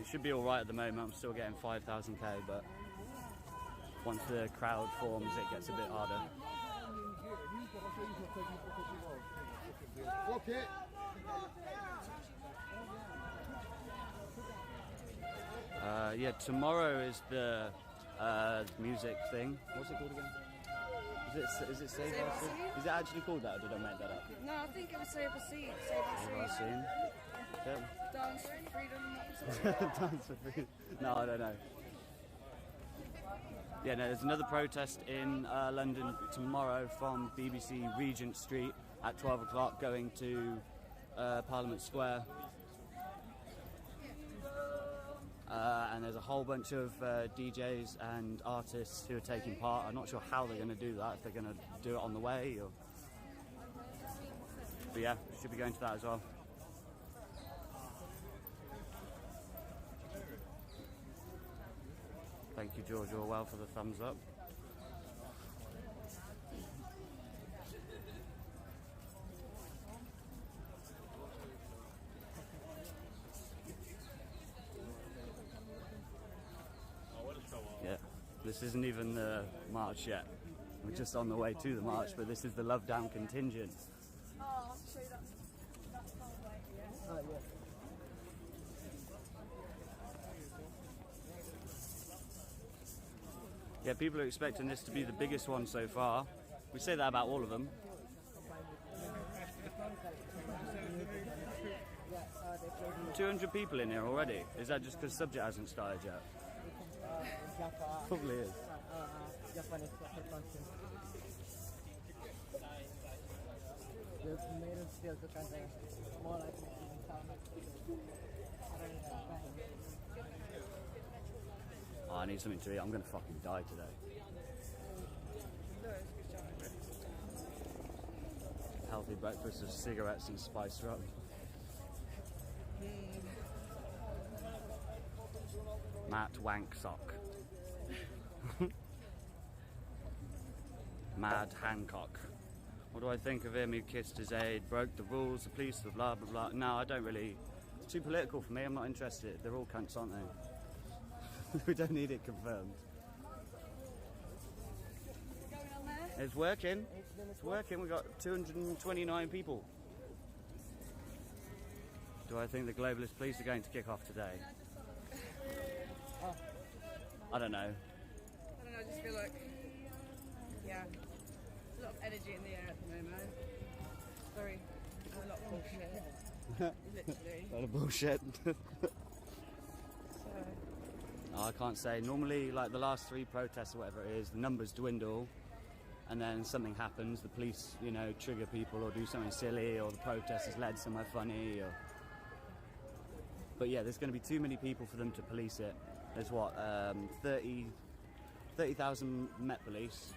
should be all right at the moment. I'm still getting 5,000k, but once the crowd forms, it gets a bit harder. Okay. Yeah, tomorrow is the music thing. What's it called again? Is it Save Our Scene? Is it actually called that, or did I make that up? No, I think it was Save Our Scene. Save Our Scene. Yeah. Dance for Freedom. Dance for Freedom. No, I don't know. Yeah, no, there's another protest in London tomorrow from BBC Regent Street at 12 o'clock going to Parliament Square. And there's a whole bunch of DJs and artists who are taking part. I'm not sure how they're going to do that, if they're going to do it on the way or... But yeah, should be going to that as well. Thank you, George Orwell, for the thumbs up. Yeah, this isn't even the march yet. We're just on the way to the march, but this is the Love Down contingent. Oh, I'll show you that far away. Yeah. Oh, yeah. Yeah, people are expecting this to be the biggest one so far. We say that about all of them. 200 people in here already. Is that just because Subject hasn't started yet? Probably is. Oh, I need something to eat. I'm going to fucking die today. Healthy breakfast of cigarettes and spiced rum. Matt Wanksock. Mad Hancock. What do I think of him? He kissed his aide, broke the rules, the police, the blah blah blah. No, I don't really. It's too political for me. I'm not interested. They're all cunts, aren't they? We don't need it confirmed. It's working. It's working. We've got 229 people. Do I think the globalist police are going to kick off today? I don't know. I don't know, I just feel like, yeah, there's a lot of energy in the air at the moment. Very, a lot of bullshit. Literally. A lot of bullshit. So. No, I can't say. Normally, like the last 3 protests or whatever it is, the numbers dwindle and then something happens. The police, you know, trigger people or do something silly, or the protest is led somewhere funny. But yeah, there's going to be too many people for them to police it. There's what, 30,000 Met Police,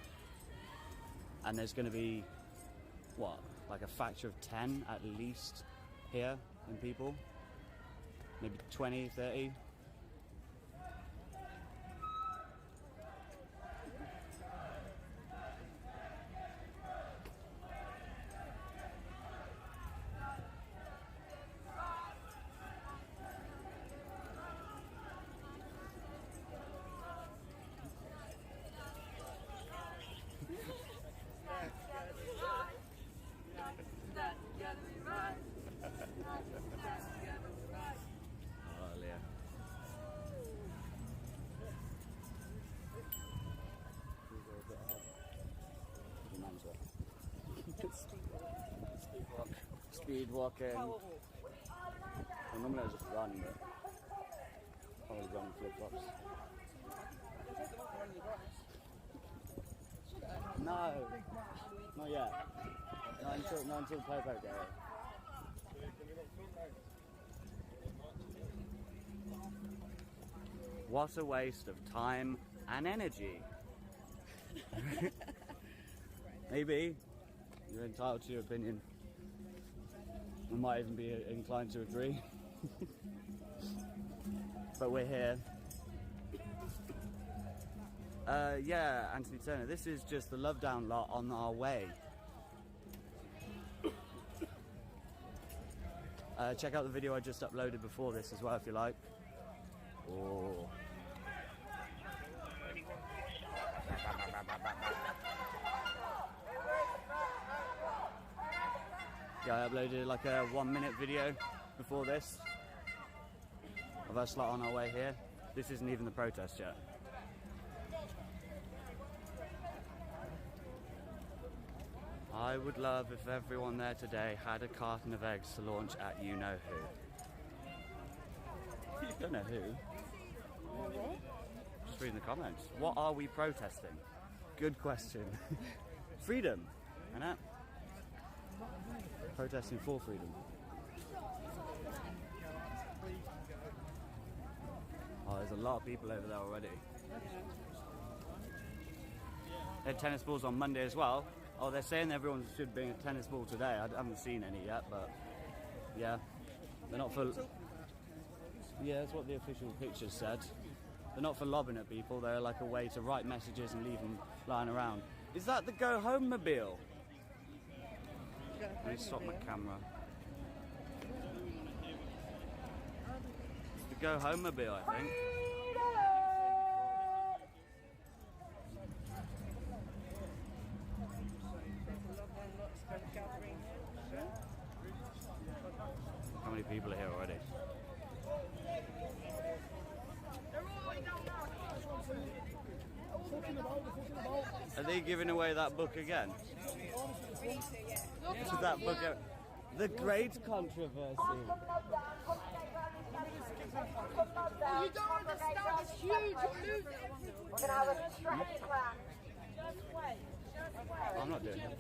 and there's going to be, what, like a factor of 10 at least here in people, maybe 20, 30. Oh, yeah. Speed walking. Well, normally I just run, but I was running flip-flops. No, not yet. Not until the Popo Day. What a waste of time and energy. Maybe. You're entitled to your opinion. We might even be inclined to agree. But we're here. Yeah, Anthony Turner, this is just the Love Down lot on our way. Check out the video I just uploaded before this as well if you like. Oh. Yeah, I uploaded like a 1-minute video before this of us like on our way here. This isn't even the protest yet. I would love if everyone there today had a carton of eggs to launch at you-know-who. Don't know who. Just reading the comments. What are we protesting? Good question. Freedom. And that. Protesting for freedom. Oh, there's a lot of people over there already. They had tennis balls on Monday as well. Oh, they're saying everyone should bring a tennis ball today. I haven't seen any yet, but yeah, they're not for. Yeah, that's what the official pictures said. They're not for lobbing at people. They're like a way to write messages and leave them lying around. Is that the Go Home Mobile? Let me stop my camera. It's the Go Home Mobile, I think. How many people are here already? Are they giving away that book again? To that book, The Great Controversy. You don't understand, it's huge, you'll lose everything. I'm not doing it.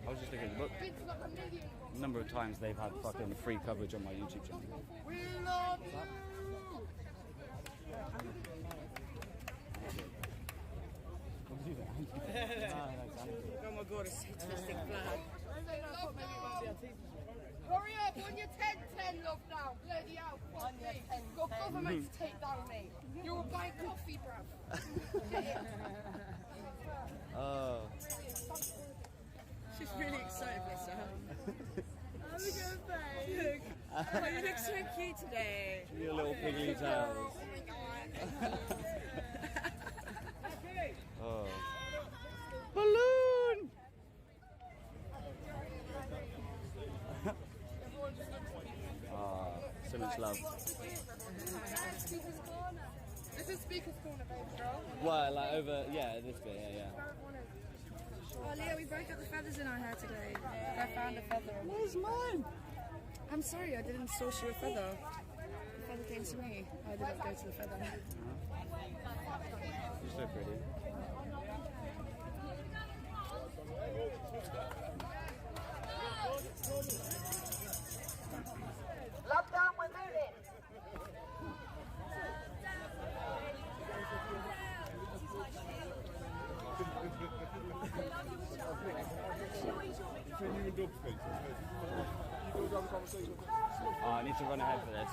I was just looking at the book. A number of times they've had fucking free coverage on my YouTube channel. We love you! Oh my god, it's such a big flag. Hurry up, on your 10-10 love now, bloody hell, fuck me. Got government to take down me. You're buying coffee, bruv. Oh. She's really excited, bless her. I'm gonna play. Oh, you look so cute today. Your little piggly tails. Oh my god. Oh. Balloon! Ah, so much love. This is Speaker's Corner, baby girl. Well, like over, yeah, this bit, yeah. Oh, Leah, we both got the feathers in our hair today. I found a feather. Where's mine? I'm sorry, I didn't source you a feather. The feather came to me. I didn't go to the feather. You're so pretty. Lockdown, we're moving. Oh, I need to run ahead for this.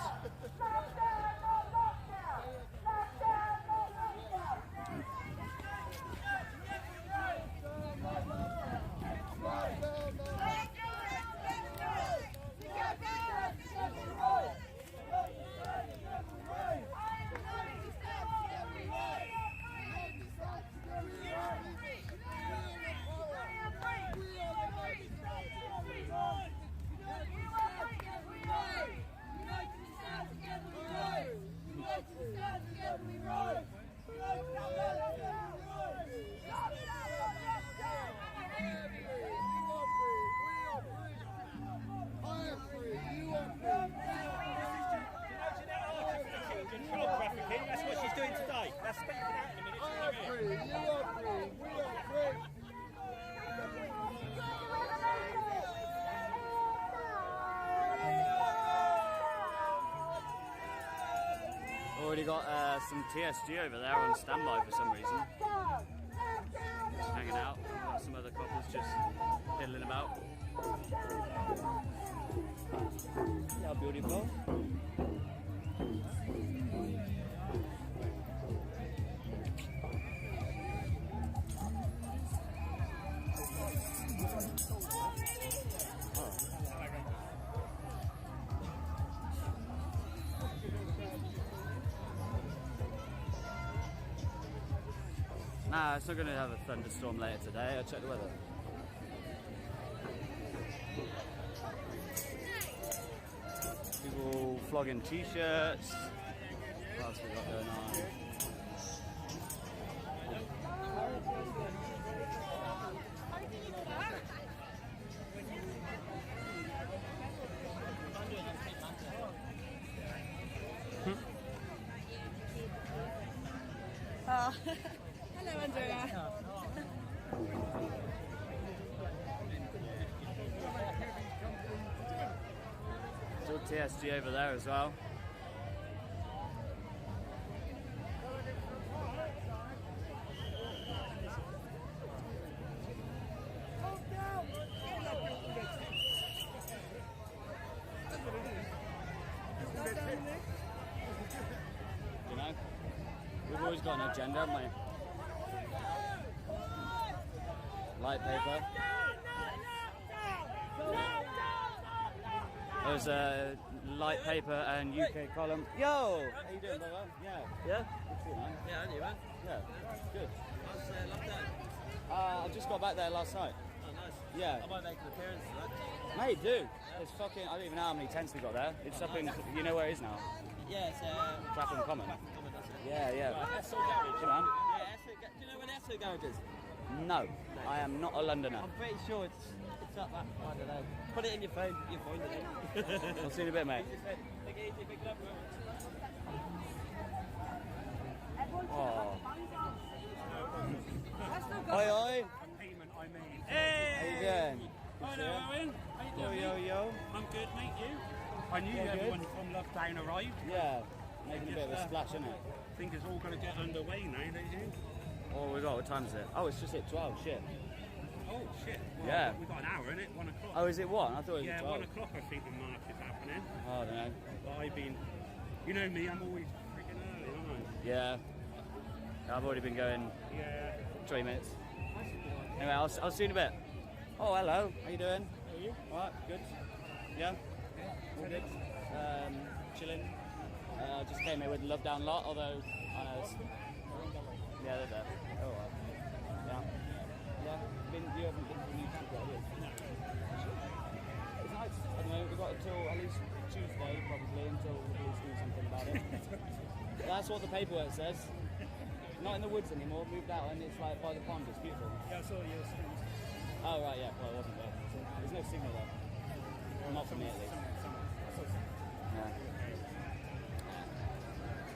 That's what she's doing today. That's speaking out in a minute. I am free, you are free, we are free. Already got some TSG over there on standby for some reason. Just hanging out. Got some other couples just diddling about. See how beautiful. Nah, it's not going to have a thunderstorm later today. I checked the weather. People flogging t-shirts. What else we got going on? Oh. Hello, Andrea. Still TSG over there as well. You know, we've always got an agenda, haven't we? Light paper. There's a light paper and UK column. Yo! How you doing, brother? Yeah. Yeah? Good to see you, man. Yeah, I knew, man. Yeah. Good. How's lockdown? I just got back there last night. Oh, nice. Yeah. I might make an appearance for that. Mate, dude. There's fucking, I don't even know how many tents we got there. It's up in, you know where it is now? Yeah, it's Clapham Common. Common, that's it. Yeah, yeah. Right, Esso Garage. Come on. Yeah, Esso, do you know where the Esso Garage is? No, I am not a Londoner. I'm pretty sure it's up that, I don't know. Put it in your phone, you'll find it. I'll see you in a bit, mate. Take it easy, pick it up. Oh. Oi, oi. Payment I made. How you doing? Hello, Owen. How you Yo, doing, yo, mate? yo. I'm good, mate. You? I knew Yeah, good. everyone from lockdown arrived. Yeah, making a bit of a splash, isn't it? I think it's all going to get underway now, don't you? Oh, we got, what time is it? Oh, it's just hit 12, shit. Oh, shit. Well, Yeah. We've got an hour in it, 1 o'clock. Oh, is it 1? I thought it was yeah, 12. 1 o'clock I think the march is happening. Oh, I don't know. But I've been, you know me, I'm always freaking early, aren't Yeah. I've already been going I? Yeah. 20 minutes. Anyway, I'll see you in a bit. Oh, hello. How you doing? How are you? Alright, good. Yeah? All good. Chilling. I just came here with the Love Down lot, although I know it's... Yeah, they're there. Oh, well. Yeah. Yeah. You haven't been to the YouTube yet, have you? No. It's nice. I don't know, we've got until at least Tuesday, probably, until the police do something about it. That's what the paperwork says. Not in the woods anymore, moved out, and it's like by the pond, it's beautiful. Yeah, I saw you. Oh, right, yeah, well, I wasn't there. There's no signal there. Not for me, at least. Yeah.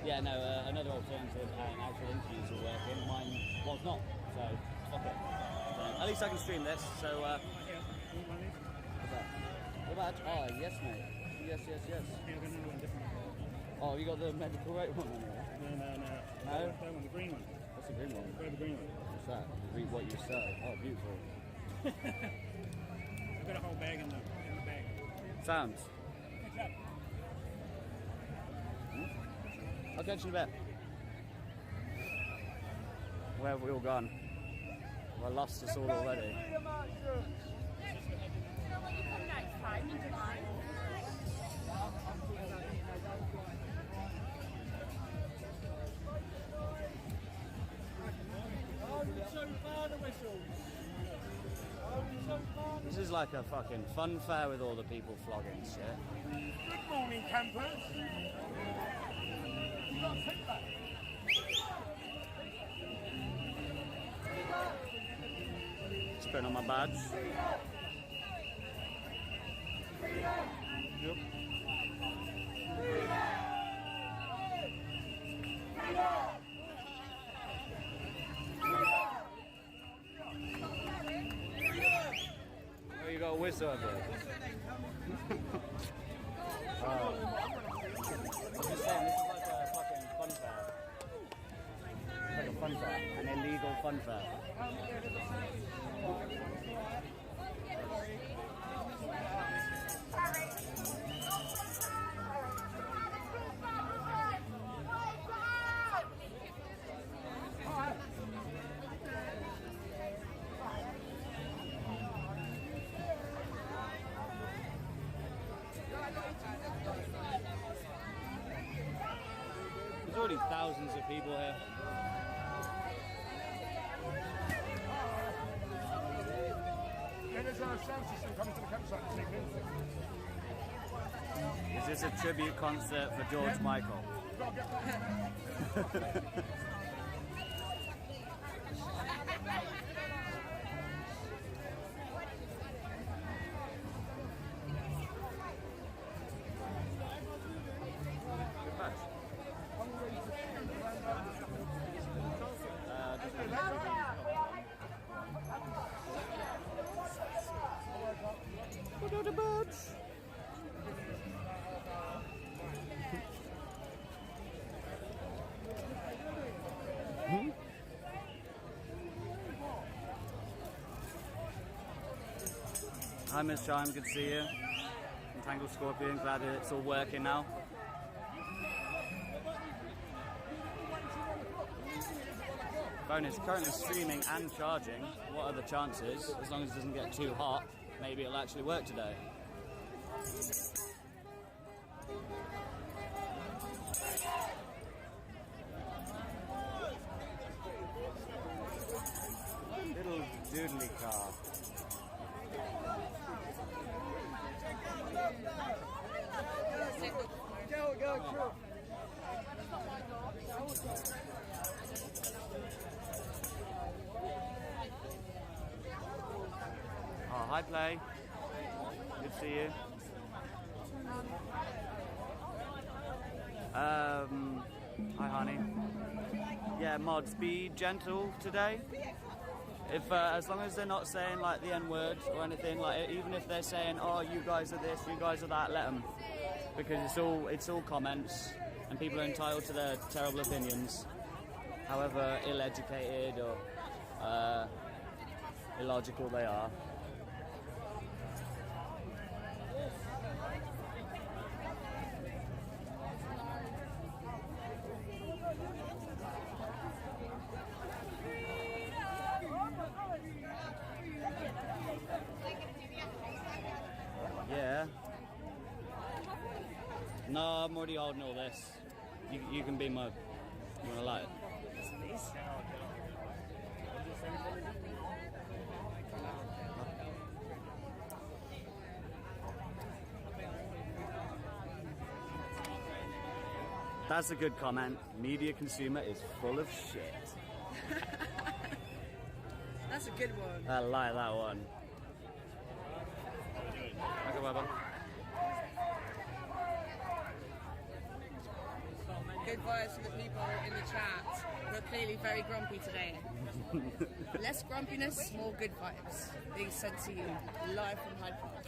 Yeah, no, another alternative and actual interviews are working. Mine was not, so fuck it. So, at least I can stream this, so... what's that? What about... Oh, yes, mate. Yes, yes, yes. Oh, you got the medical rate one on there? No. No? That one, the green one. What's the green one? Where the green one? What's that? Read what you say. Oh, beautiful. I've got a whole bag in the bag. Sounds. What's up? I'll catch you in a bit. Where have we all gone? Well, I lost us all already. This is like a fucking fun fair with all the people flogging shit. Good morning, campers. Just putting on my badge. Yep. Oh, you got a whistle over there. I'm just saying, this is like a fucking fun fair. It's like a fun fair, an illegal fun fair. There's already thousands of people here. Yeah, there's a sound system coming to the campsite this evening. Is this a tribute concert for George Michael? Hi Miss Charm, good to see you. Entangled Scorpion, glad that it's all working now. Phone is currently streaming and charging. What are the chances? As long as it doesn't get too hot, maybe it'll actually work today. Little doodly car. Oh, hi Play. Good to see you. Hi honey. Yeah, mods, be gentle today. If as long as they're not saying like the N-word or anything, like even if they're saying, oh, you guys are this, you guys are that, let them, because it's all comments, and people are entitled to their terrible opinions, however ill-educated or illogical they are. Yeah. No, I'm already holding all this. You can be my... You wanna light it? That's a good comment. Media consumer is full of shit. That's a good one. I like that one. Okay, bye-bye. Good vibes for the people in the chat who are clearly very grumpy today. Less grumpiness, more good vibes being sent to you live from Hyde Park.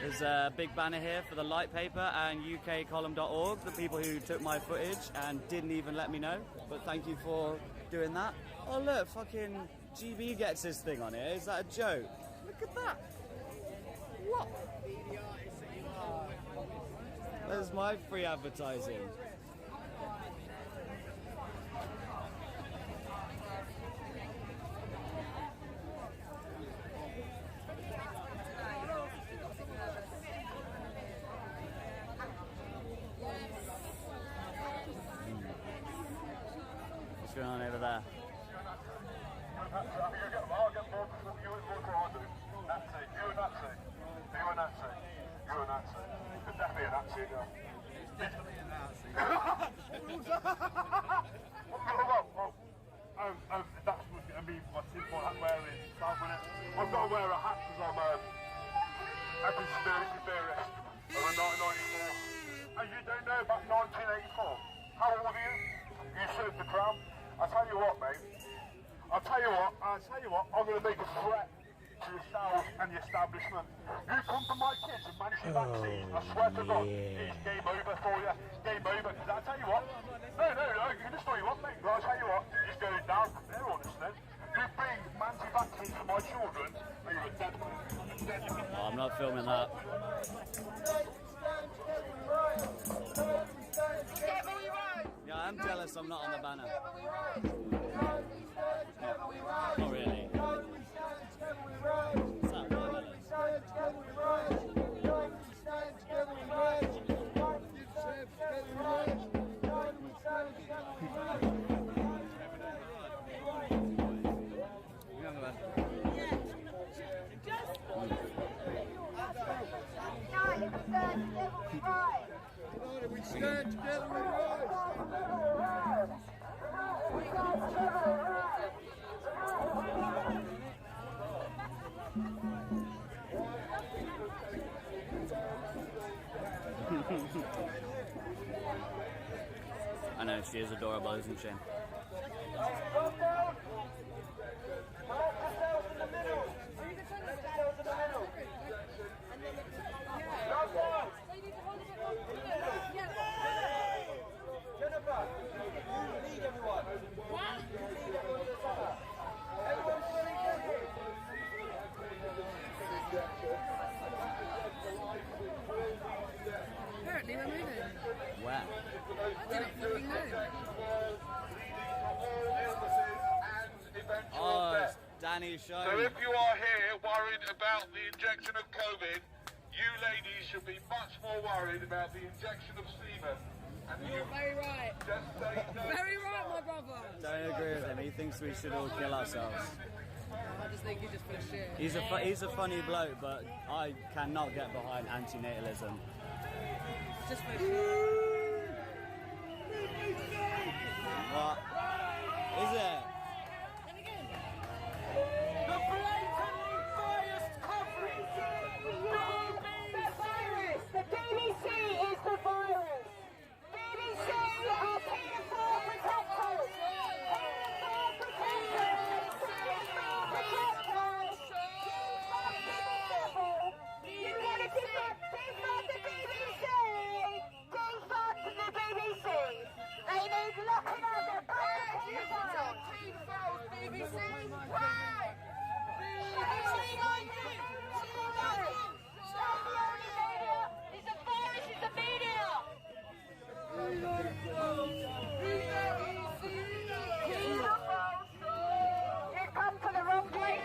There's a big banner here for the Light Paper and ukcolumn.org, the people who took my footage and didn't even let me know, but thank you for doing that. Oh look, fucking GB gets this thing on here. Is that a joke? Look at that. What? There's my free advertising. What's going on over there? That's going to be my simple hat wearing stuff on it. I've got to wear a hat because I'm a conspiracy theorist of 1994. And you don't know about 1984? How old are you? You served the crown. I'll tell you what, mate. I'll tell you what, I'm going to make a threat to yourselves and the establishment. You come for my kids and manage your vaccine, I swear to God, it's game over for you. Game over, because I'll tell you what. No, you can just do what you want, mate. But I'll tell you what, it's going down from there on, isn't it? You bring anti-vaccines for my children, and you're a dead man. Oh, I'm not filming that. Yeah, I'm jealous I'm not on the banner. Not really. What's that, watermelon? Stand together and rise. I know, she is adorable, isn't she? Jennifer, you lead everyone. Everyone's really good. Apparently we're moving. Wow. I didn't fucking know. Oh, it's Danny So Show. if you are here worried about the injection of COVID, you ladies should be much more worried about the injection of semen. And You're very right. just say no. Very right, my brother. Don't agree with him. He thinks we should all kill ourselves. I just think you're just full of shit. He's a funny bloke, but I cannot get behind antinatalism. Just full of shit. What? Is it? And again. The blatantly biased coverage. The virus. The BBC is the virus. BBC are paedophile protectors. Paedophile protectors. Paedophile protectors. You gotta defund the BBC. Defund the BBC. They need locking up the BBC. Why? It's a virus, it's the media! You've come to the wrong place,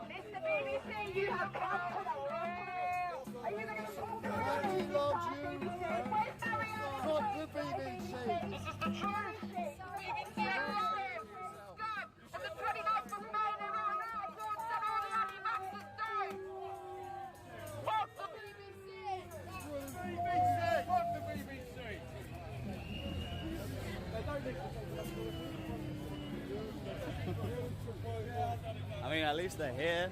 it's the BBC, you have come to the wrong place! Are you going to talk about He it? loves you. Where's Barry Allen? Fuck the BBC. This is the truth! BBC Stop! On the 29th of May, they wrote an article and said all the anti-vaxxers died! Fuck the BBC! Fuck the BBC. I mean, at least they're here.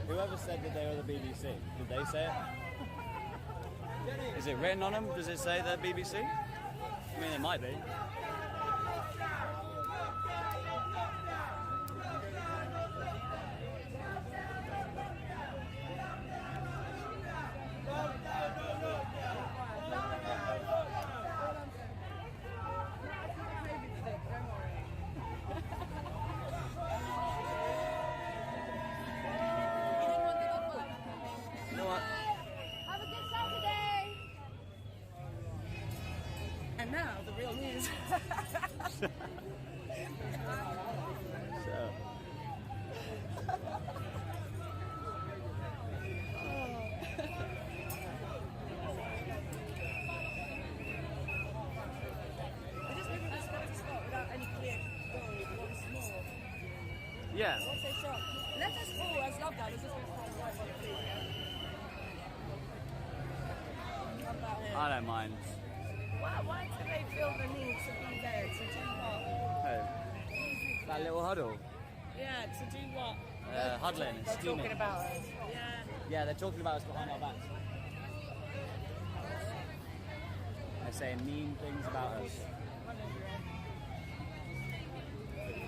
Whoever said that they were the BBC, did they say it? Is it written on them? Does it say they're BBC? I mean, it might be. You know what? Have a good Saturday. And now the real news. So, I just never expect to start without any clear goal once more. yeah. Once they shot, let us all as love that, let's just find right on the feet. How about here? I don't mind. Why do they feel the need to be there to do what? Hey, that little huddle. Yeah, to do what? Huddling, They're steaming. talking about us. Yeah. Yeah, they're talking about us behind our backs. They're saying mean things about us. I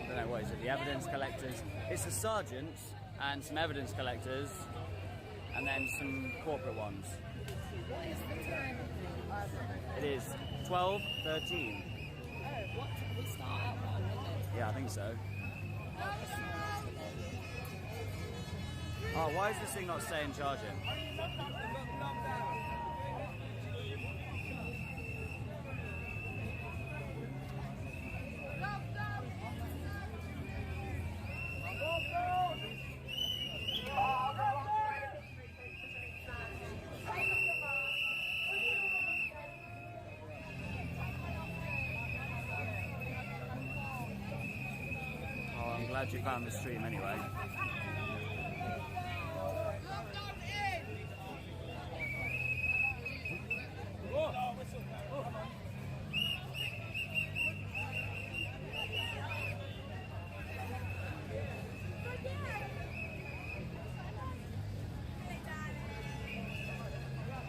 don't know, what is it? The evidence collectors. It's the sergeants and some evidence collectors and then some corporate ones. What is the time? It is 12:13. Oh, what? We start at 1, isn't it? Yeah, I think so. Oh, why is this thing not staying charging? glad you found the stream anyway.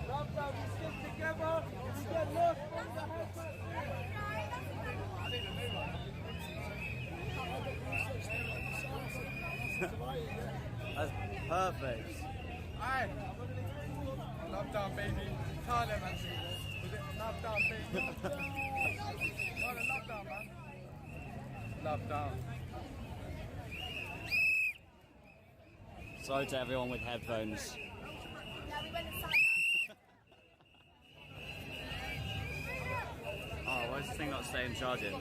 Lockdown, we stick together. We get love from the That's perfect. Aye. Lockdown, baby. Tell them, man. Was it lockdown, baby? Not a lockdown, man. Lockdown. Sorry to everyone with headphones. Oh, why is this thing not staying charging?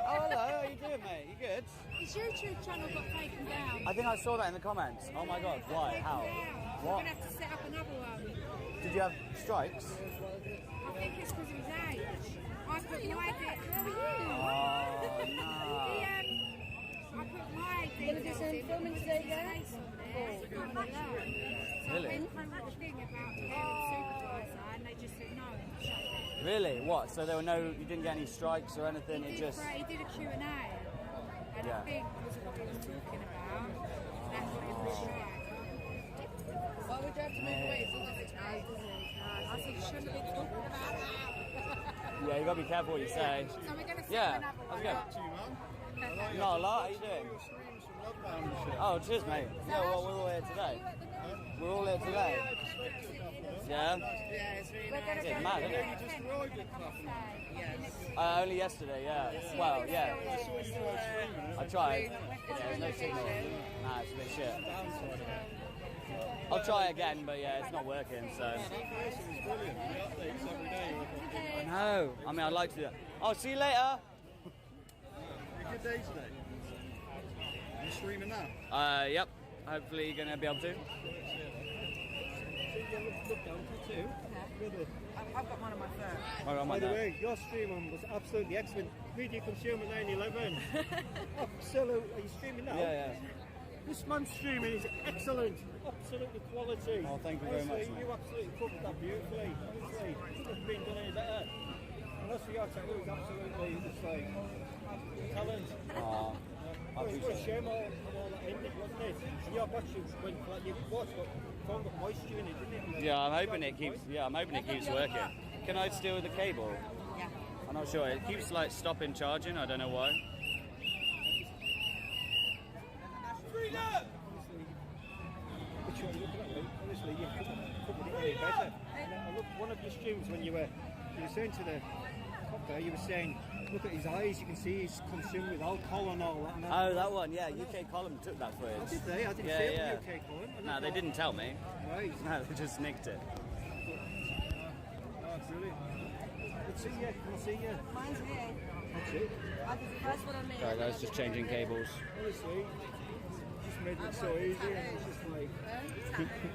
Oh, hello, how are you doing, mate? You good? His YouTube channel got taken down. I think I saw that in the comments. Oh my god, why? How? We're What? going to have to set up another one. Did you have strikes? I think it's because of his age. I put my date. How are you? Oh, no. I put my details in. Filming today, yeah? So Really? I went through the thing about the supervisor and they just said no. Really? What? So there were no, you didn't get any strikes or anything? He It did, just... he did a Q&A and Yeah. I think because of what he was talking about, that's what it was like. Why would you have to move away? It's all like I said, you shouldn't be talking about that. Yeah, you gotta be careful what you say. So we're going to set Yeah, another how's one it up. going? Not a lot, how you doing? Oh, cheers, mate. Yeah, well, we're all here today. We're all here today. Yeah? Yeah, it's really We're going to It's go mad, to isn't it? the tent. Only yesterday, yeah. Well, yeah. I tried. Yeah, there's no signal. Nah, it's a bit shit. I'll try again, but yeah, it's not working, so. I know. I mean, I'd like to do that. Oh, see you later. Good day today. You streaming now? Yep. Hopefully you're going to be able to. I've got one on my phone. Oh, By the way, your streaming was absolutely excellent. Media Consumer 911. Absolute. Are you streaming now? Yeah. This man's streaming is excellent. Absolutely quality. Oh, thank you very much, Honestly, mate. you absolutely cooked that beautifully. Honestly, couldn't have been done any better. And that's for your technique was absolutely just like talent. Aw, I It was a appreciate it. shame all that ended, wasn't it? And your battery went flat. Your watch got found got moisture in it, didn't it? Yeah, I'm hoping it keeps. Yeah, I'm hoping it keeps working. Can I steal the cable? Yeah. I'm not sure. It keeps like stopping charging. I don't know why. Which one are you looking at, mate? Honestly, you couldn't it any better. I looked one of your streams when you were saying to the copper, you were saying, look at his eyes, you can see he's consumed with alcohol and all that. And Oh, that one. Yeah, UK Column took that footage. did they? I didn't Yeah, see it yeah. on UK Column. No, they didn't tell me. Right. No, they just nicked it. Oh, brilliant. Let's see you. Can I see you? Mine's here. That's it. I did the first one on me. Sorry, guys, just changing cables. Honestly, just made it so easy. And it's just like,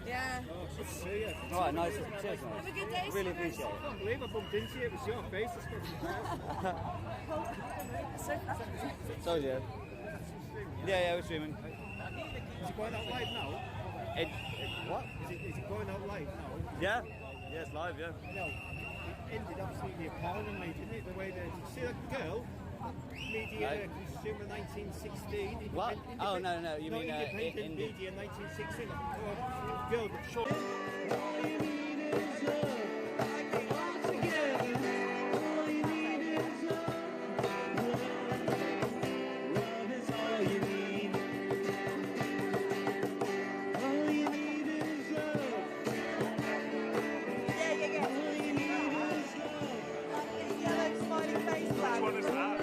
Yeah. oh, good to see you. All right, nice. Cheers, Have a mate. good day. Really appreciate it. I can't believe I bumped into you. It was your face. That's Told you. Yeah, we're streaming. Is it going out live now? It, what? Is it going out live now? Yeah? Yeah, it's live, yeah. No, it ended absolutely appalling me, didn't it? The way they see that girl, Media Right. Consumer 1916. What? Oh, no, you mean Independent Indi- Media 1916. Girl that shot. Which one is that?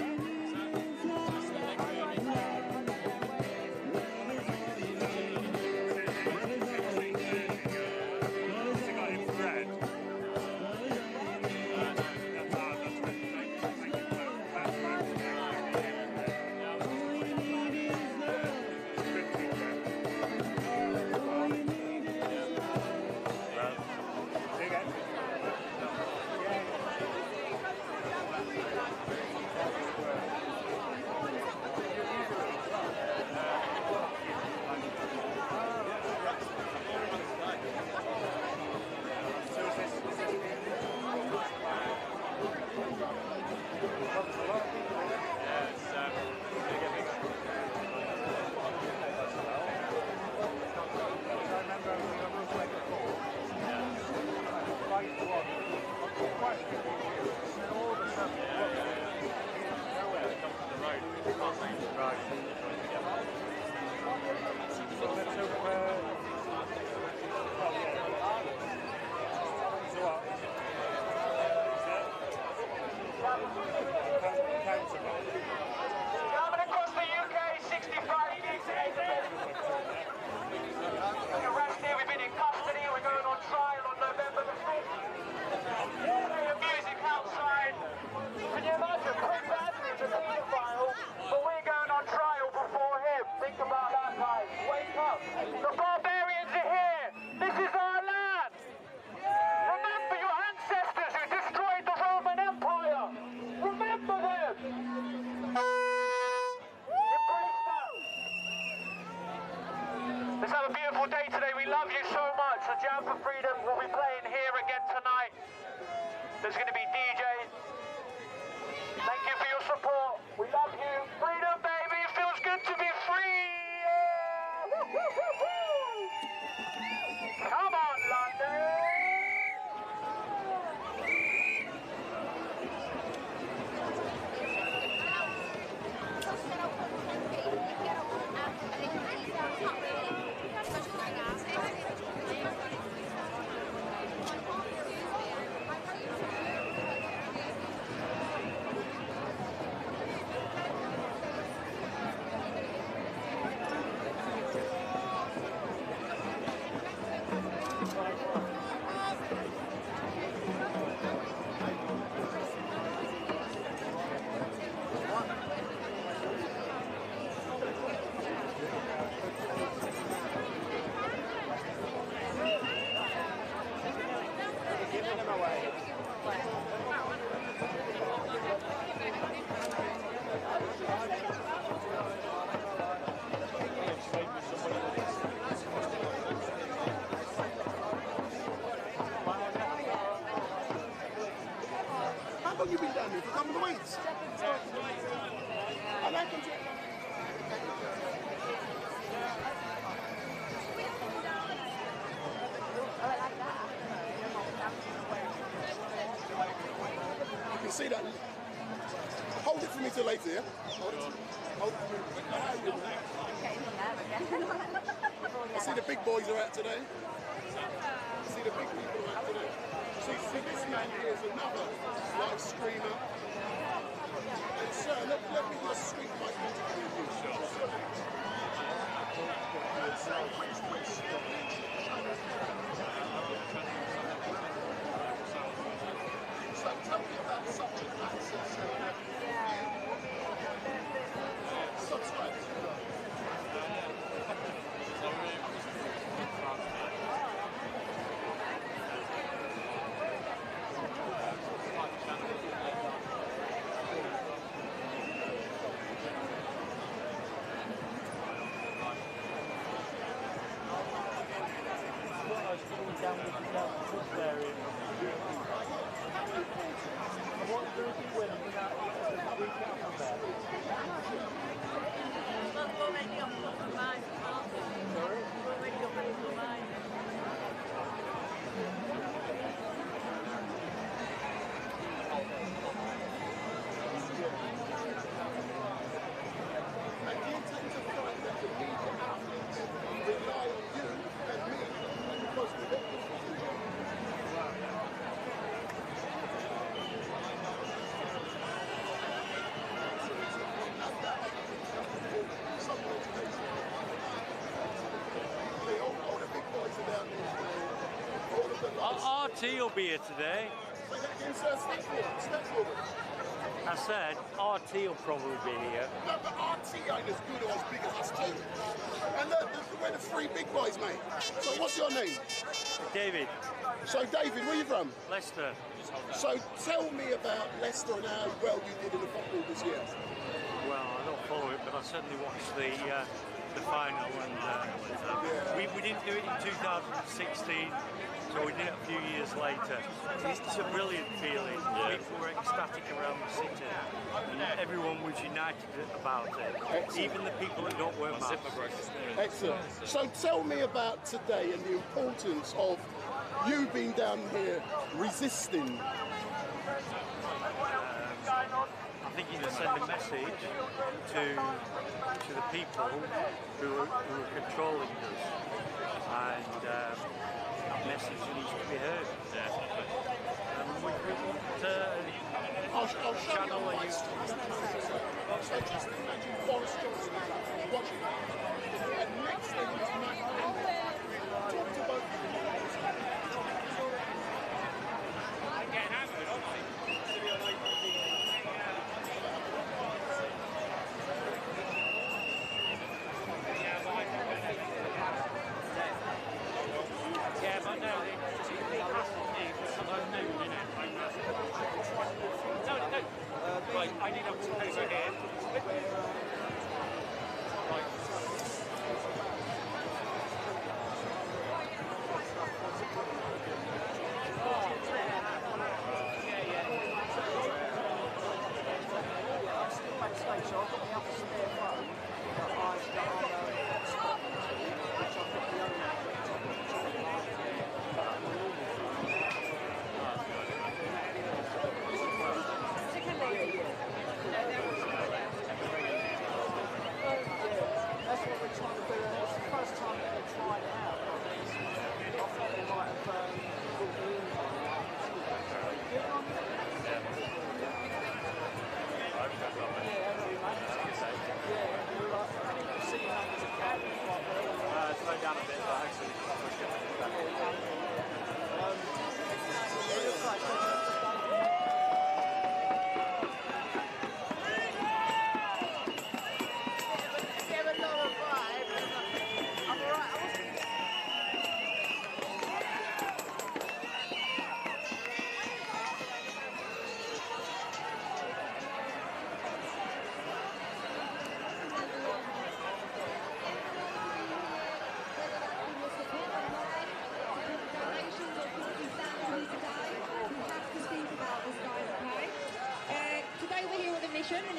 beautiful day today. We love you so much. The Jam for Freedom will be playing here again tonight. There's going to be DJs. Thank you for your support. We love you. Freedom, baby. It feels good to be free. Come on, London. How long you been down here? For a couple of weeks? I like them. You can see that. Hold it for me till later, yeah? Hold it. Hold it for me. I see the big boys are out today. I see the big people are out today. See this man here is another live streamer. And sir, let me just speak my interview with you, sir. So tell me about subject matter. Subscribe. RT will be here today. I said RT will probably be here. No, but RT ain't as good or as big as us two. And we're the three big boys, mate. So what's your name? David. So David, where are you from? Leicester. So tell me about Leicester and how well you did in the football this year. Well, I don't follow it, but I certainly watched the final, and we didn't do it in 2016. So we did it a few years later. It's a brilliant feeling. People were ecstatic around the city. And everyone was united about it. Excellent. Even the people that don't wear masks. Excellent. So tell me about today and the importance of you being down here resisting. I think you just send a message to the people who are controlling us. And that message needs to be heard. We want to channel you. So just imagine Boris Johnson watching it. And next thing is Matt Campbell. Talk to both of them. I need a wallpaper here.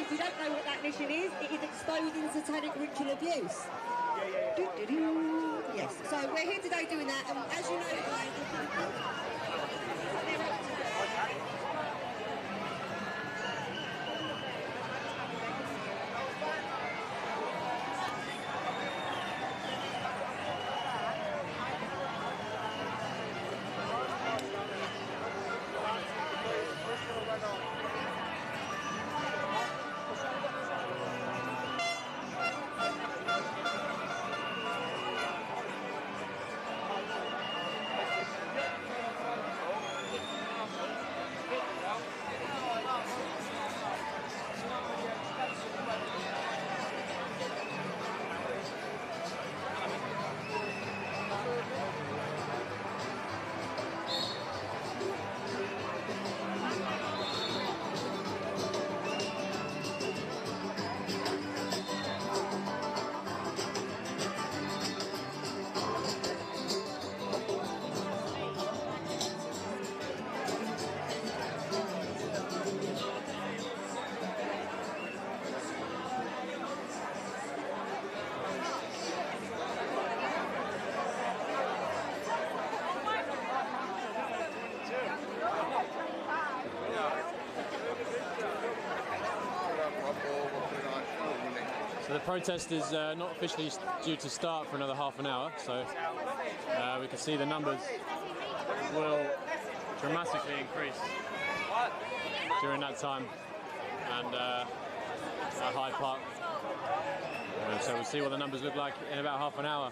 if you don't know what that mission is, it is exposing satanic ritual abuse. Yes, so we're here today doing that, and as you know, guys, So the protest is not officially due to start for another half an hour, so we can see the numbers will dramatically increase during that time and at Hyde Park. So we'll see what the numbers look like in about half an hour.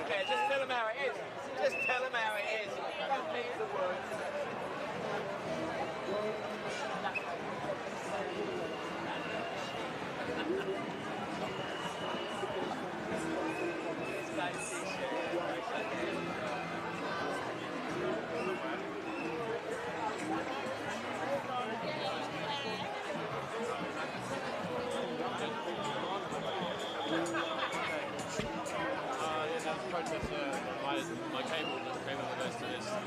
Yeah, just tell them how it is. Just tell them how it is. Don't need the words. My cable that goes to this side.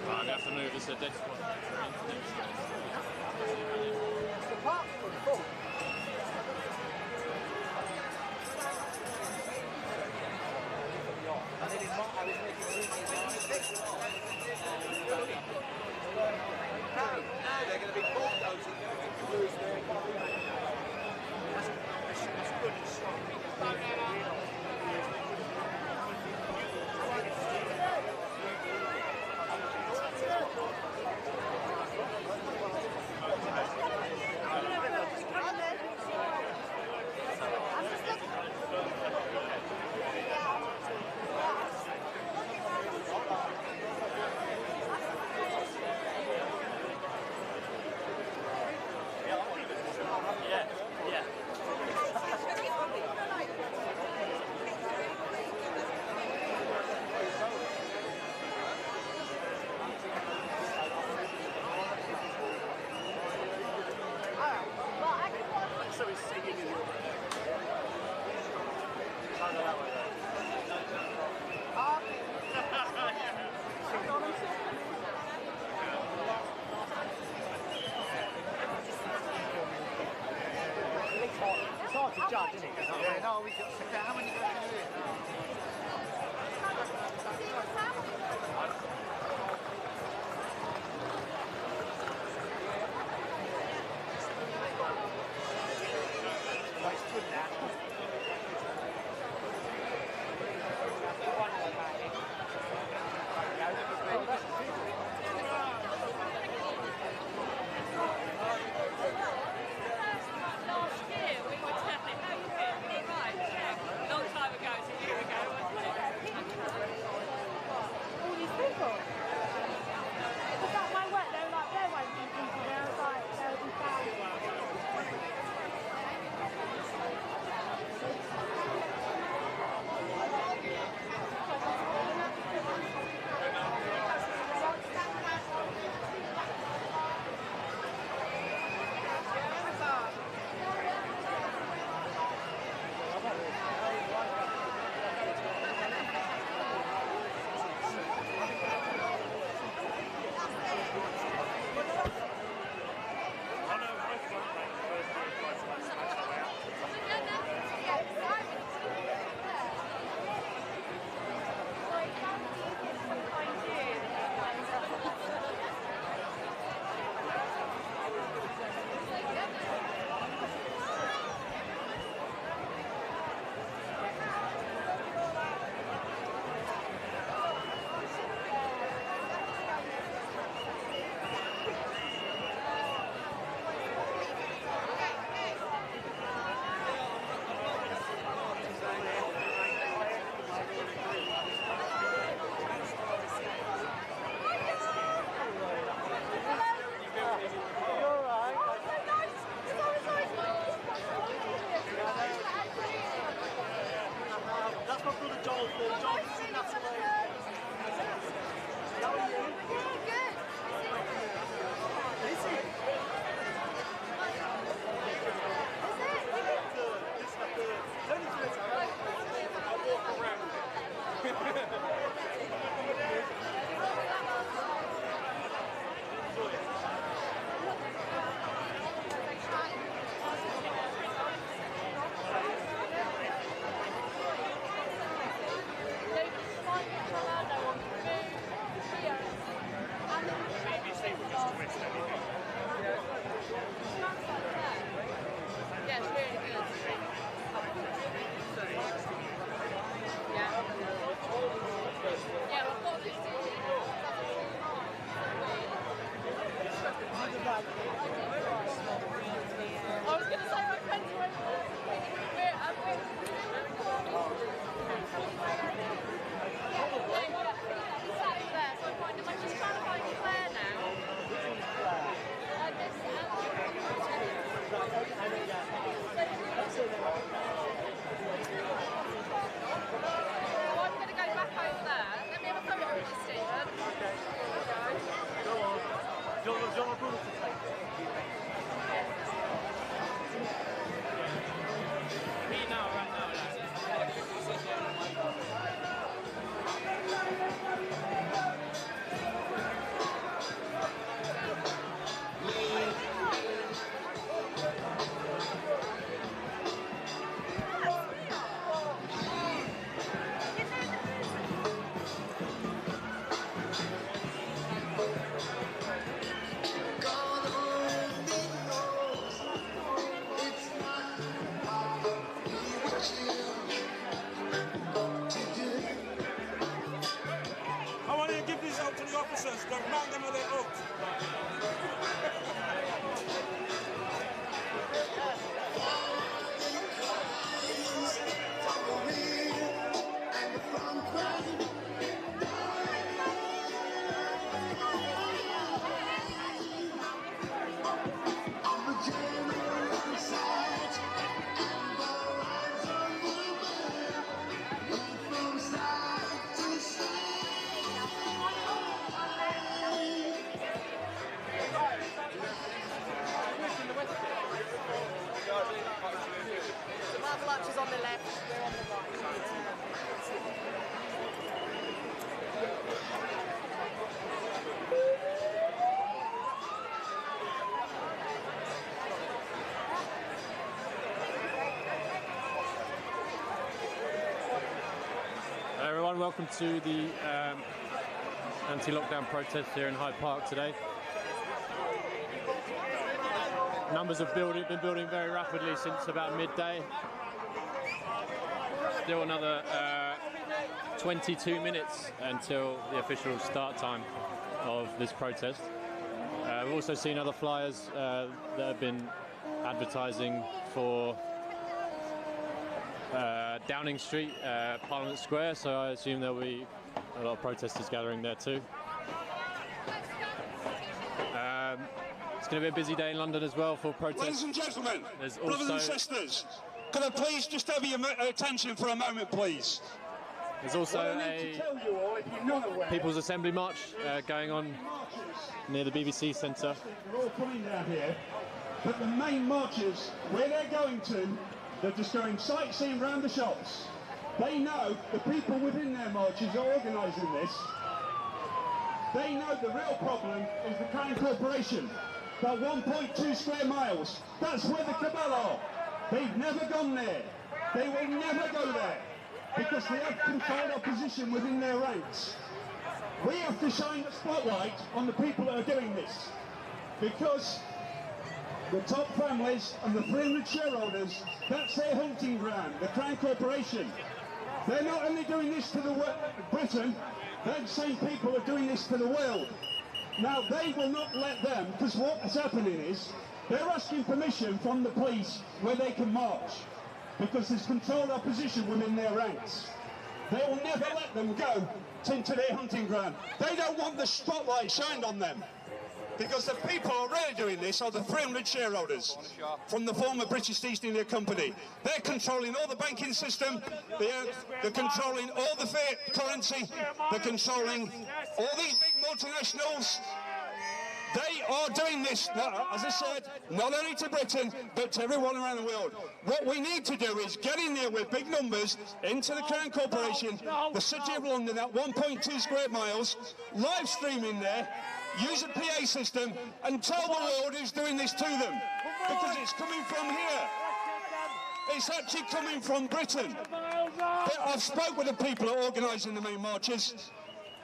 Right, I'm going to have to move this a dead spot. cool. Was that my wet? They were like, there won't be people there. I was like, there'll be thousands. That's my brother Jonathan. Jonathan's in Natalie. How are you? Yeah, good. Is he? It's only 3 hours. I'll walk around with Yeah, it's really good. Yeah. Yeah, we've got 15. I was going to say my friends were there, so I'm just trying to find Claire now. I'm going to go back over there. Let me have a photo with you, Stephen. Okay. Go on. Do you want my brother to take it? I want you to give this out to the officers. Don't mount them with their hooks. The Marble Arch is on the left, we're on the right. Hello everyone, welcome to the anti-lockdown protest here in Hyde Park today. Numbers have been building very rapidly since about midday. Still another 22 minutes until the official start time of this protest. We've also seen other flyers that have been advertising for Downing Street, Parliament Square, so I assume there'll be a lot of protesters gathering there too. It's going to be a busy day in London as well for protests. Ladies and gentlemen, There's brothers also, and sisters, can I please just have your attention for a moment, please? There's also a People's Assembly March going on near the BBC Centre. They're all coming down here, but the main marchers, where they're going to, they're just going sightseeing around the shops. They know the people within their marches are organising this. They know the real problem is the Crown Corporation. About 1.2 square miles. That's where the cabal are. They've never gone there. They will never go there because they have controlled our position within their ranks. We have to shine the spotlight on the people that are doing this because the top families and the 300 shareholders, that's their hunting ground, the Crown Corporation. They're not only doing this to Britain, those same people are doing this to the world. Now, they will not let them, because what's happening is, they're asking permission from the police where they can march, because there's controlled opposition within their ranks. They will never let them go into their hunting ground. They don't want the spotlight shined on them, because the people who are really doing this are the 300 shareholders from the former British East India Company. They're controlling all the banking system, they're controlling all the fiat currency, they're controlling all these big multinationals. They are doing this, as I said, not only to Britain, but to everyone around the world. What we need to do is get in there with big numbers into the Crown Corporation, the City of London at 1.2 square miles, live streaming there, use a PA system and tell the world who's doing this to them. Because it's coming from here. It's actually coming from Britain. But I've spoke with the people who are organising the main marches.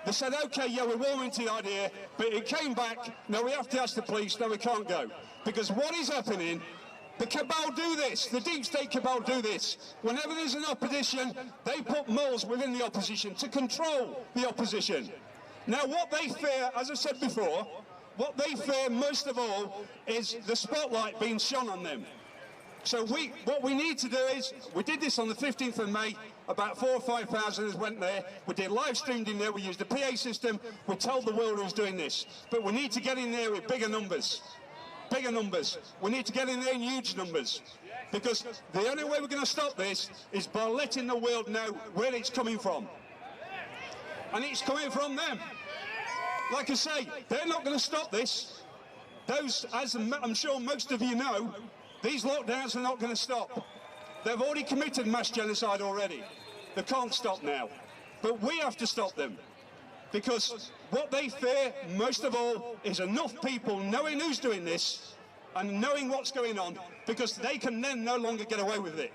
They said, OK, yeah, we're warming to the idea, but it came back, no, we have to ask the police, no, we can't go. Because what is happening, the cabal do this, the deep state cabal do this. Whenever there's an opposition, they put moles within the opposition to control the opposition. Now, what they fear, as I said before, what they fear most of all is the spotlight being shone on them. So what we need to do is, we did this on the 15th of May, about 4,000 or 5,000 went there, we did live streamed in there, we used the PA system, we told the world who's doing this. But we need to get in there with bigger numbers. Bigger numbers. We need to get in there in huge numbers. Because the only way we're going to stop this is by letting the world know where it's coming from. And it's coming from them. Like I say, they're not going to stop this. Those, as I'm sure most of you know, these lockdowns are not going to stop. They've already committed mass genocide already. They can't stop now. But we have to stop them. Because what they fear most of all is enough people knowing who's doing this and knowing what's going on, because they can then no longer get away with it.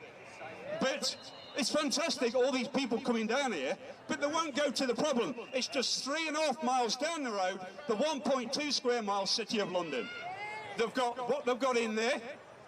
But it's fantastic, all these people coming down here, but they won't go to the problem. It's just 3.5 miles down the road, the 1.2 square mile City of London. They've got what they've got in there.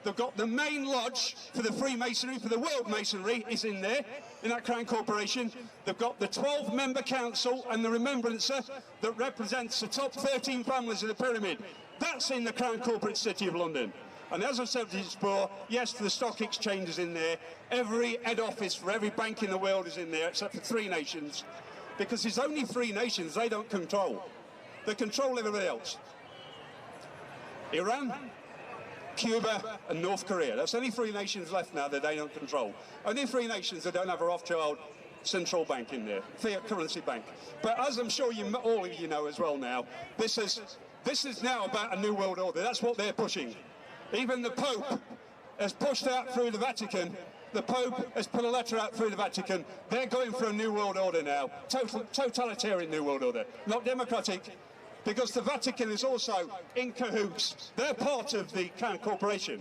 They've got the main lodge for the Freemasonry, for the World Masonry, is in there, in that Crown Corporation. They've got the 12-member council and the Remembrancer that represents the top 13 families of the pyramid. That's in the Crown Corporate City of London. And as I said before, yes, the stock exchange is in there. Every head office for every bank in the world is in there, except for 3 nations. Because there's only 3 nations they don't control. They control everybody else. Iran, Cuba and North Korea. That's only 3 nations left now that they don't control. Only 3 nations that don't have a Rothschild central bank in there, fiat currency bank. But as I'm sure all of you know as well now, this is now about a new world order. That's what they're pushing. Even the Pope has pushed out through the Vatican. The Pope has put a letter out through the Vatican. They're going for a new world order now. Totalitarian new world order, not democratic. Because the Vatican is also in cahoots. They're part of the Crown Corporation.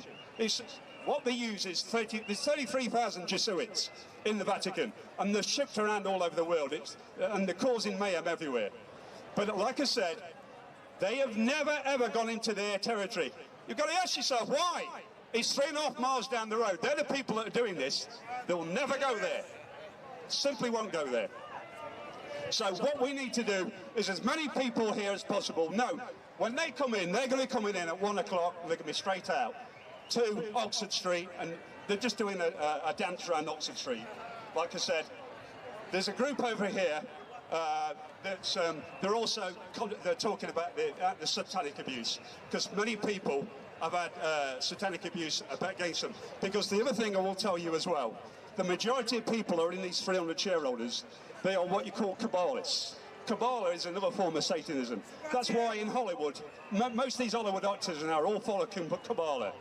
What they use is there's 33,000 Jesuits in the Vatican, and they're shipped around all over the world, and they're causing mayhem everywhere. But like I said, they have never ever gone into their territory. You've got to ask yourself why. It's 3.5 miles down the road. They're the people that are doing this. They'll never go there. Simply won't go there. So what we need to do is as many people here as possible know when they come in, they're going to come in at 1 o'clock, and they're going to be straight out to Oxford Street, and they're just doing a dance around Oxford Street. Like I said, there's a group over here they're also they're talking about the satanic abuse, because many people have had satanic abuse against them. Because the other thing I will tell you as well, the majority of people who are in these 300 shareholders, they are what you call Kabbalists. Kabbalah is another form of Satanism. That's why in Hollywood, most of these Hollywood actors now all follow Kabbalah.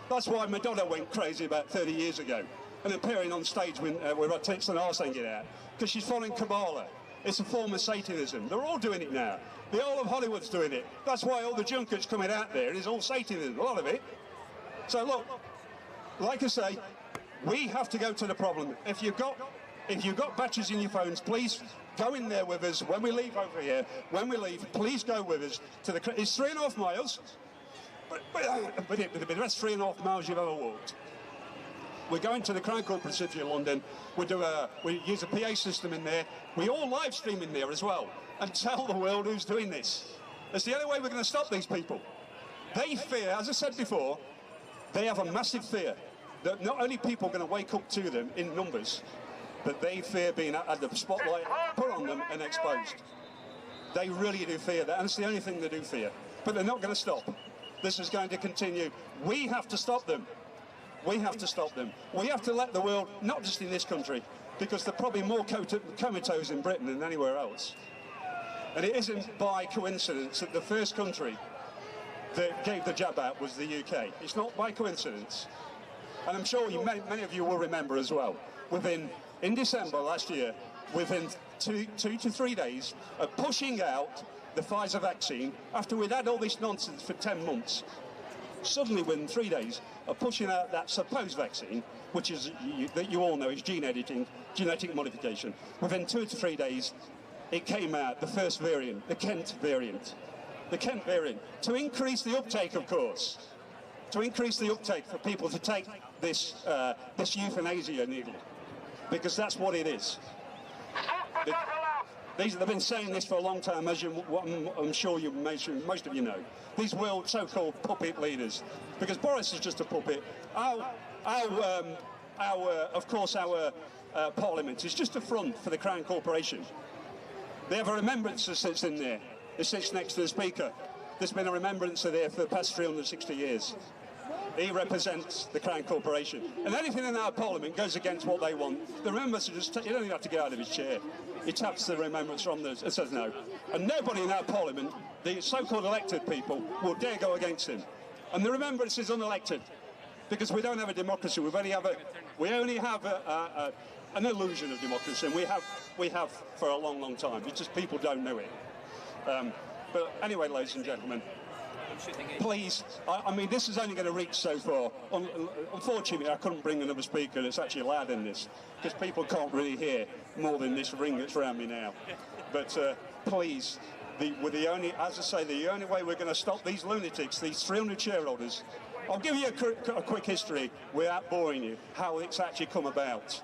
That's why Madonna went crazy about 30 years ago and appearing on stage with her tits and arse hanging out, because she's following Kabbalah. It's a form of Satanism. They're all doing it now. The whole of Hollywood's doing it. That's why all the junkets coming out there is all Satanism, a lot of it. So look, like I say, we have to go to the problem. If you've got batteries in your phones, please go in there with us when we leave over here. When we leave, please go with us to the. It's 3.5 miles, but the best 3.5 miles you've ever walked. We're going to the Crown Corporate City of London. We use a PA system in there. We all live stream in there as well and tell the world who's doing this. It's the only way we're going to stop these people. They fear, as I said before, they have a massive fear that not only people are going to wake up to them in numbers, but they fear being at the spotlight put on them and exposed. They really do fear that, and it's the only thing they do fear. But they're not going to stop. This is going to continue. We have to stop them. We have to stop them. We have to let the world, not just in this country, because there are probably more comatose in Britain than anywhere else. And it isn't by coincidence that the first country that gave the jab out was the UK. It's not by coincidence. And I'm sure many of you will remember as well. In December last year, within two to 3 days of pushing out the Pfizer vaccine, after we'd had all this nonsense for 10 months, suddenly within 3 days of pushing out that supposed vaccine, which is, that you all know is gene editing, genetic modification, within 2 to 3 days, it came out, the first variant, the Kent variant. The Kent variant, to increase the uptake, of course, to increase the uptake for people to take this euthanasia needle, because that's what it is. They've been saying this for a long time, as I'm sure most of you know. These world so-called puppet leaders, because Boris is just a puppet. Of course, our Parliament is just a front for the Crown Corporation. They have a remembrance that sits in there. It sits next to the Speaker. There's been a remembrance there for the past 360 years. He represents the Crown Corporation. And anything in our Parliament goes against what they want. The remembrance is just, you don't even have to get out of his chair. He taps the remembrance from the, and says no. And nobody in our Parliament, the so-called elected people, will dare go against him. And the remembrance is unelected, because we don't have a democracy. We only have an illusion of democracy, and we have for a long, long time. It's just people don't know it. But anyway, ladies and gentlemen, please, I mean, this is only going to reach so far. Unfortunately, I couldn't bring another speaker that's actually loud in this, because people can't really hear more than this ring that's around me now. But please, as I say, the only way we're going to stop these lunatics, these 300 shareholders, I'll give you a quick history without boring you, how it's actually come about.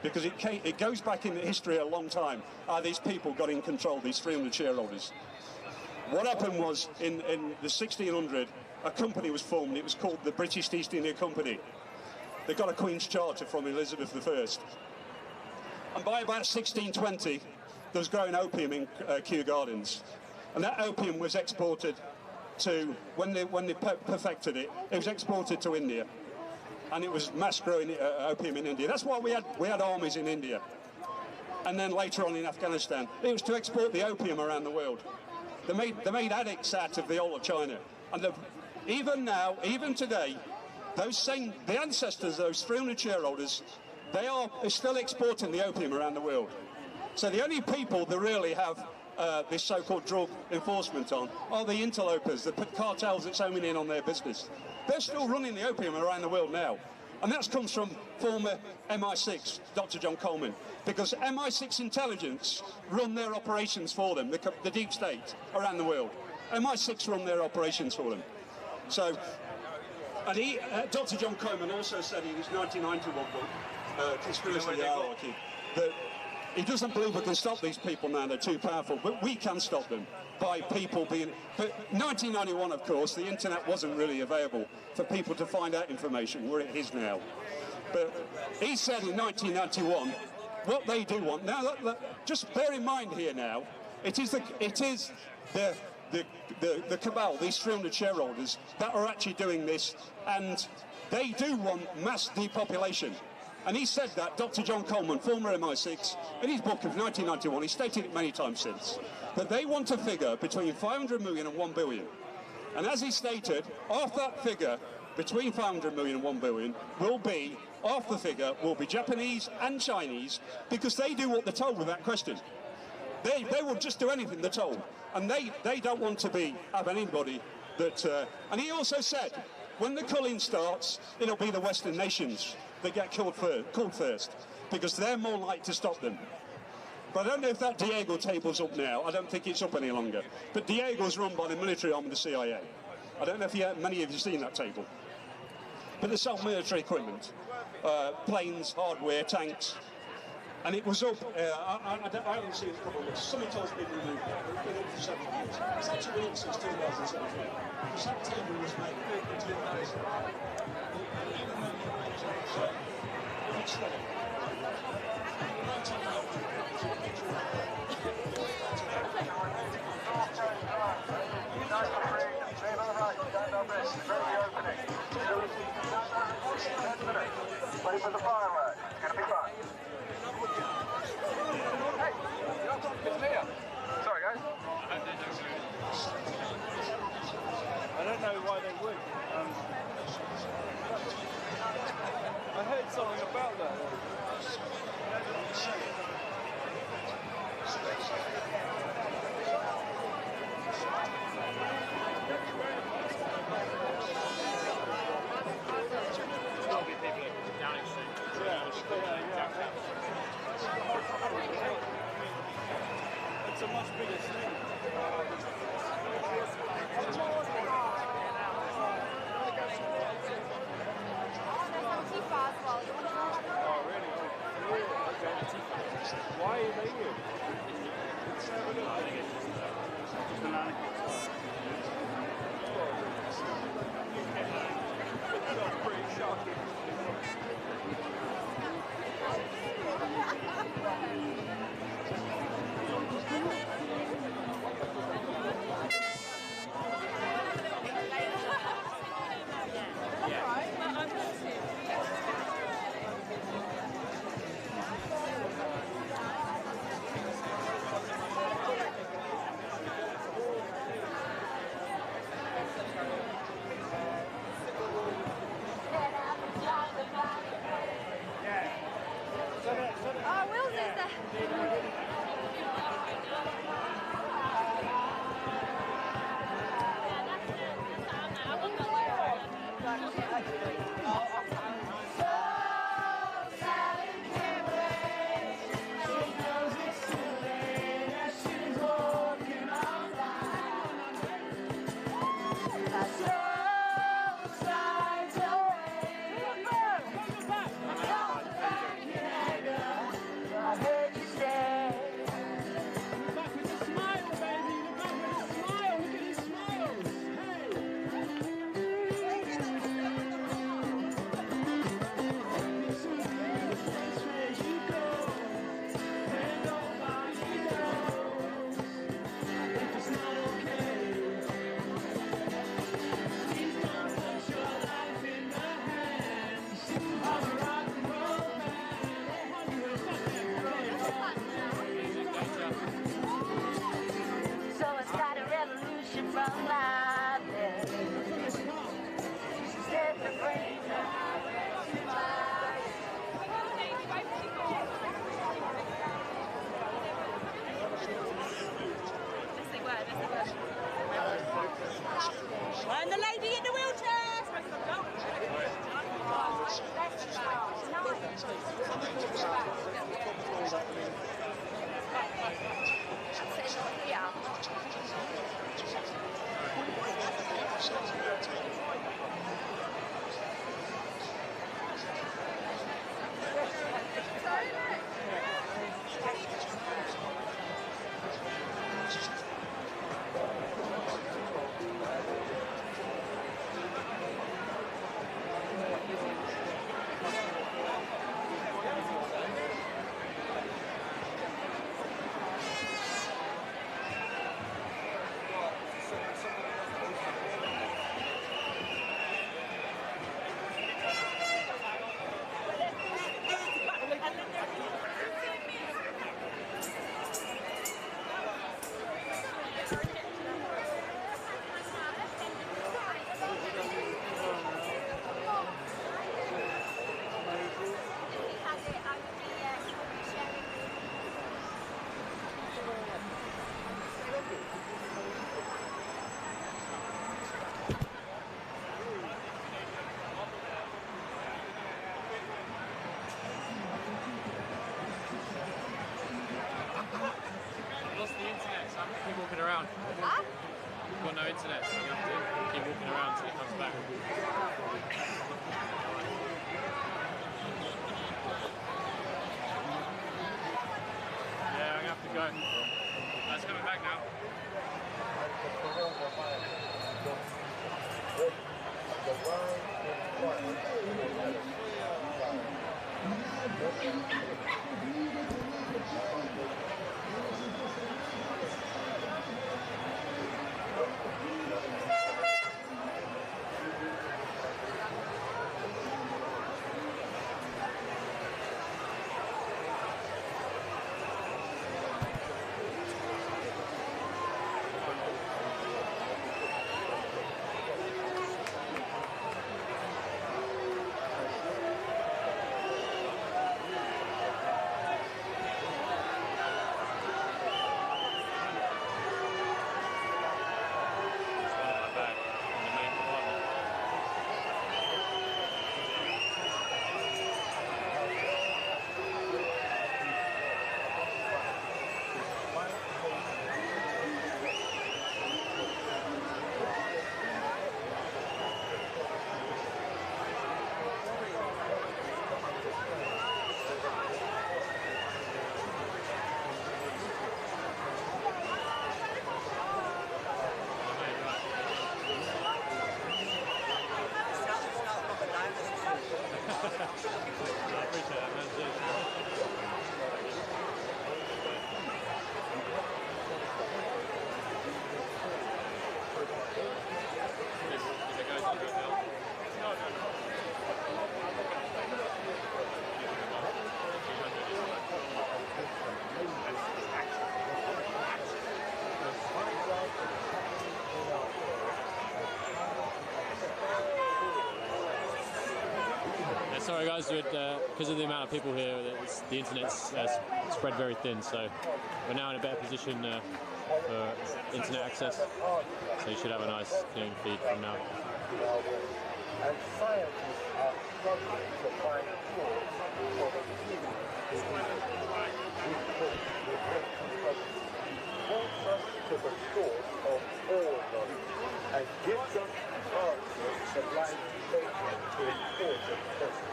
Because it goes back in the history a long time, how these people got in control, these 300 shareholders. What happened was, in the 1600, a company was formed. It was called the British East India Company. They got a Queen's Charter from Elizabeth I. And by about 1620, there was growing opium in Kew Gardens. And that opium was exported to, when they perfected it, it was exported to India. And it was mass growing opium in India. That's why we had armies in India. And then later on in Afghanistan, it was to export the opium around the world. They made addicts out of the whole of China. And even now, even today, the ancestors, those 300 shareholders, they are still exporting the opium around the world. So the only people that really have this so-called drug enforcement on are the interlopers, the cartels that's homing in on their business. They're still running the opium around the world now. And that comes from former MI6, Dr. John Coleman, because MI6 intelligence run their operations for them, the deep state around the world. MI6 run their operations for them. So, and Dr. John Coleman also said in his 1991 book, Conspiracy of the Hierarchy, that he doesn't believe we can stop these people now, they're too powerful, but we can stop them by people being... But 1991, of course, the internet wasn't really available for people to find out information, where it is now. But he said in 1991 what they do want. Now, look, just bear in mind here now, it is the cabal, these 300 shareholders, that are actually doing this, and they do want mass depopulation. And he said that, Dr. John Coleman, former MI6, in his book of 1991, he stated it many times since, that they want a figure between 500 million and 1 billion. And as he stated, half that figure, between 500 million and 1 billion, half the figure will be Japanese and Chinese, because they do what they're told without question. They will just do anything they're told. And they don't want to have anybody that... and he also said, when the culling starts, it'll be the Western nations that get killed first, because they're more likely to stop them. But I don't know if that Diego table's up now. I don't think it's up any longer. But Diego's run by the military arm of the CIA. I don't know if many of you have seen that table. But they sell military equipment, planes, hardware, tanks. And it was up, I haven't seen it a couple of months. Something else been removed. It's been up for 7 years. It's actually been up since 2017. Because that table was made in 2000. Ready for the fireworks. It's going to be fun. Hey, it's Mia. Sorry, guys. I don't know why they would. I heard something about that. It's a much bigger thing. Oh, really? Okay. Why are they here? Let's have a look. That's pretty shocking. I've lost the internet, so I'm going to keep walking around. Huh? We've got no internet, so I'm going to have to keep walking around until it comes back. Yeah, I'm going to have to go. That's coming back now. Sorry guys, because of the amount of people here, the internet's spread very thin, so we're now in a better position for internet access, so you should have a nice clean feed from now. And scientists are struggling to find cures for the human disease. Points us to the source of all knowledge and gives us answers to life's statement to important questions.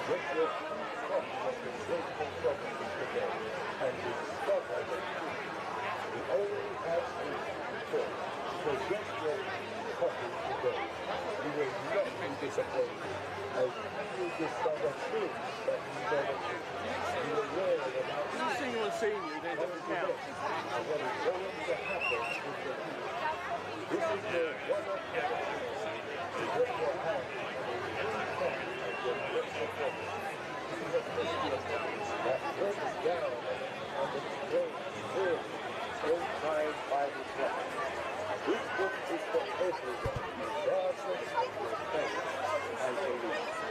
When you're from the great problems today and discover the truth, we only have a choice. So get your coffee today. You will not be disappointed as you discover things that you never knew. You will learn about Every single senior, they don't count. and what is going to happen in the future. This is your one-off opportunity to get your hands and your next performance. This is a Christian that breaks down and explains clearly old-time Bible prophets. This book is for everyone, regardless of your faith and belief.